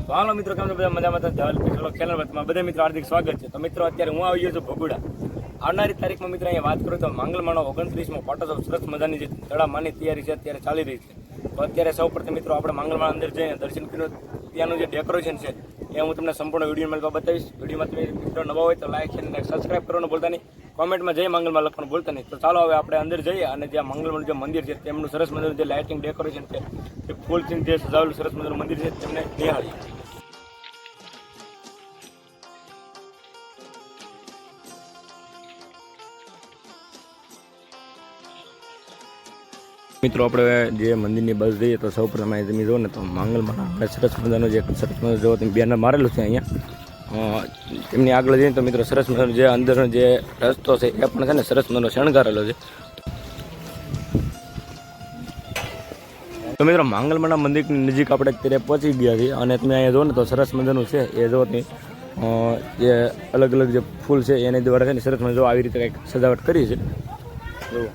તો હાલો મિત્રો, કેમ છો બધા? મજામાં તો ચલો ખેલમાં બધા મિત્રો હાર્દિક સ્વાગત છે. તો મિત્રો અત્યારે હું આવી ગયો છું ભગુડા. આવનારી તારીખમાં મિત્રો અહીંયા વાત કરું તો માંગલમાનો 29મો પાટોત્સવ સરસ મજાની જે તળામાની તૈયારી છે અત્યારે ચાલી રહી છે. તો અત્યારે સૌ પ્રથમ મિત્રો આપણે માંગલમાં અંદર જઈને દર્શન કર્યું. ત્યાંનું જે ડેકોરેશન છે એ હું તમને સંપૂર્ણ વિડીયોમાં બતાવીશ. વિડીયોમાં તમે મિત્રો નવા હોય તો લાઈક છે અને સબસ્ક્રાઈબ કરવાનું ભૂલતા નહીં. કોમેન્ટમાં જય માંગલમાં લખવાનું ભૂલતા નહીં. તો ચાલો હવે આપણે અંદર જઈએ અને જ્યાં માંગલમાનું જે મંદિર છે તેમનું સરસ મજાનું જે લાઇટિંગ ડેકોરેશન છે એ ફૂલથી જે સજાવેલું સરસ મજાનું મંદિર છે તેમને નિહાળીએ. મિત્રો આપણે જે મંદિરની બસ જઈએ તો સૌ પ્રથમ અહીં તમે જુઓ ને તો માંગલમાં સરસ મજાનું જે સરસ મજાનું જો તમે બેનર મારેલું છે અહીંયા તેમની આગળ જઈએ તો મિત્રો સરસ મજાનો જે અંદરનો જે રસ્તો છે એ પણ છે ને સરસ મજાનો શણગારેલો છે. તો મિત્રો માંગલમાના મંદિરની નજીક આપણે અત્યારે પહોંચી ગયા છીએ અને તમે અહીંયા જુઓ ને તો સરસ મજાનું છે એ જો જે અલગ અલગ જે ફૂલ છે એની દ્વારા છે ને સરસ મજાનું આવી રીતે કંઈક સજાવટ કરી છે. જુઓ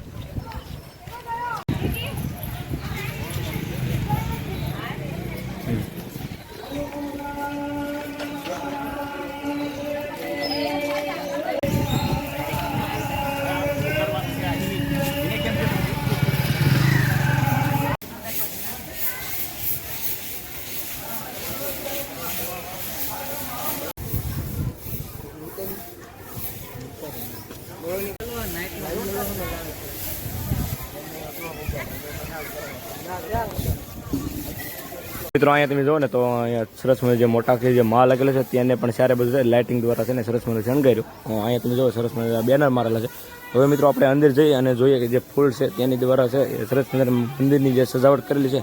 મિત્રો અહીંયા તમે જુઓ ને તો અહીંયા સરસ મજાનો જે મોટા જે માલ લાગેલો છે તેને પણ સારે બધું લાઇટિંગ દ્વારા છે ને સરસ મજાનું શણગાર્યું. અહીંયા તમે જુઓ સરસ મજાના બેનર મારેલા છે. હવે મિત્રો આપણે અંદર જઈએ અને જોઈએ કે જે ફૂલ છે તેની દ્વારા છે એ સરસ મજાના મંદિરની જે સજાવટ કરેલી છે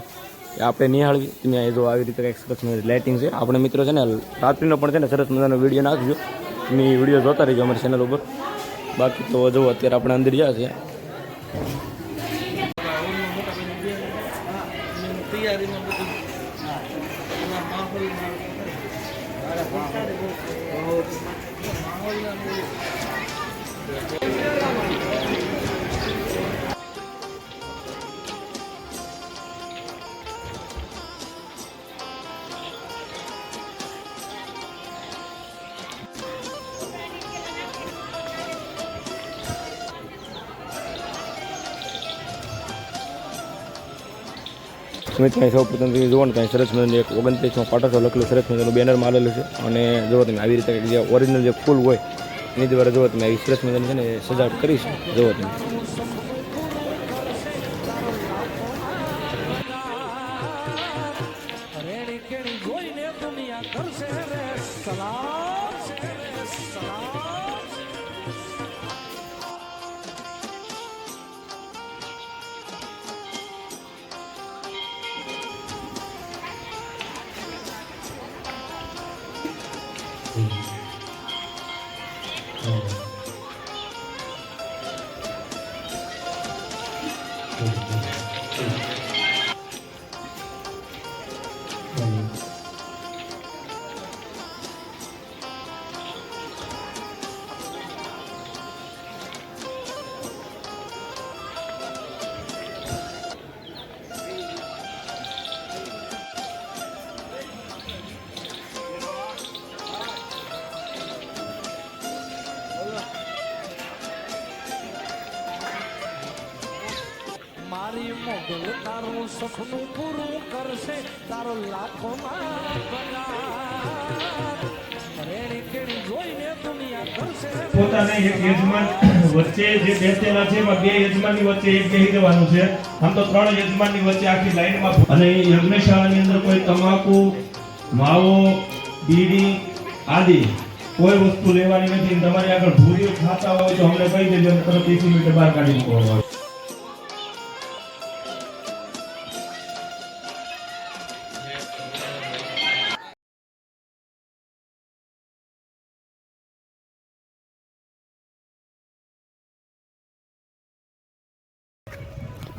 એ આપણે નિહાળવી. તમે અહીંયા જો આવી રીતે કંઈક સરસ મજાની લાઇટિંગ છે. આપણે મિત્રો છે ને રાત્રિનો પણ છે ને સરસ મજાનો વિડીયો નાખજો. તમે વિડીયો જોતા રહીજો અમારી ચેનલ ઉપર. બાકી તો જુઓ અત્યારે આપણે અંદર ગયા છીએ. તમે સૌ પ્રથમ તમે જુઓ ને ત્યાં સરસ મજાનું એક 29મો પાટોત્સવ લખેલું સરસ મજાનું બેનર મારેલું છે. અને જુઓ તમે આવી રીતે જે ઓરિજિનલ જે ફૂલ હોય એની દ્વારા જુઓ તમે આવી સરસ મજાની છે ને સજાવટ કરી છે. જુઓ તમે મારી મોગલ તારું સપનું પૂરું કરશે તારો પોતાના એક યજમાન વચ્ચે જે બેસેલા છે એમાં બે યજમાનની વચ્ચે એક બેસી જવાનું છે. આમ તો ત્રણ યજમાનની વચ્ચે આખી લાઈનમાં. અને યજ્ઞશાળાની અંદર કોઈ તમાકુ, માવો, બીડી આદિ કોઈ વસ્તુ લેવાની નથી. તમારી આગળ ભૂરીઓ ખાતા હોય તો અમને કહી દેજો, તરત 30 મિનિટ બહાર કાઢી મૂકવામાં આવે.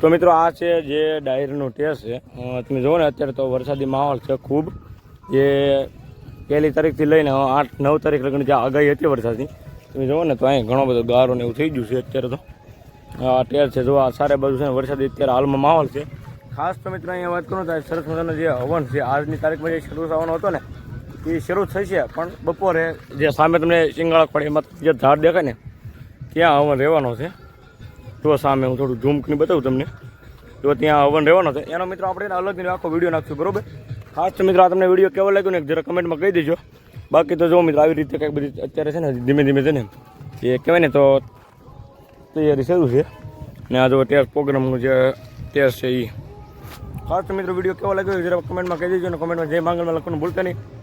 તો મિત્રો આ છે જે ડાયરીનું ટેસ્ટ છે. તમે જુઓ ને અત્યારે તો વરસાદી માહોલ છે ખૂબ. જે 1 તારીખથી લઈને 8-9 તારીખ લગન જે આગાહી હતી વરસાદની તમે જુઓ ને તો અહીં ઘણો બધો ગારો ને એવું થઈ ગયું છે અત્યારે. તો આ ટેર છે જો આ સારે બાજુ છે વરસાદી અત્યારે હાલમાં માહોલ છે. ખાસ તો મિત્રો અહીંયા વાત કરું તો સરસ મજાનો જે હવન છે આજની તારીખમાં જે શરૂ થવાનો હતો ને એ શરૂ થઈ છે, પણ બપોરે જે સામે તમને શિંગાળા પડે એમાં જે ઝાડ દેખાય ને ત્યાં હવન રહેવાનો છે. જો સામે હું થોડું ઝૂમ કરીને બતાવું તમને, જો ત્યાં હવન રહેવાનો છે. એનો મિત્રો આપણે એને અલગ આખો વિડીયો નાખશું, બરોબર. ખાસ તો મિત્રો આ તમને વિડીયો કેવો લાગ્યો ને જરા કમેન્ટમાં કહી દેજો. બાકી તો જો મિત્રો આવી રીતે કંઈક બધી અત્યારે છે ને ધીમે ધીમે છે ને એ કહેવાય ને તો તૈયારી શરૂ છે. ને આ જો ટેસ્ટ પ્રોગ્રામનું જે ટેસ્ટ છે એ ખાસ તો મિત્રો વિડીયો કેવો લાગ્યો જરા કમેન્ટમાં કહી દેજો. અને કમેન્ટમાં જય માંગલમાં લખવાનું ભૂલતા નહીં.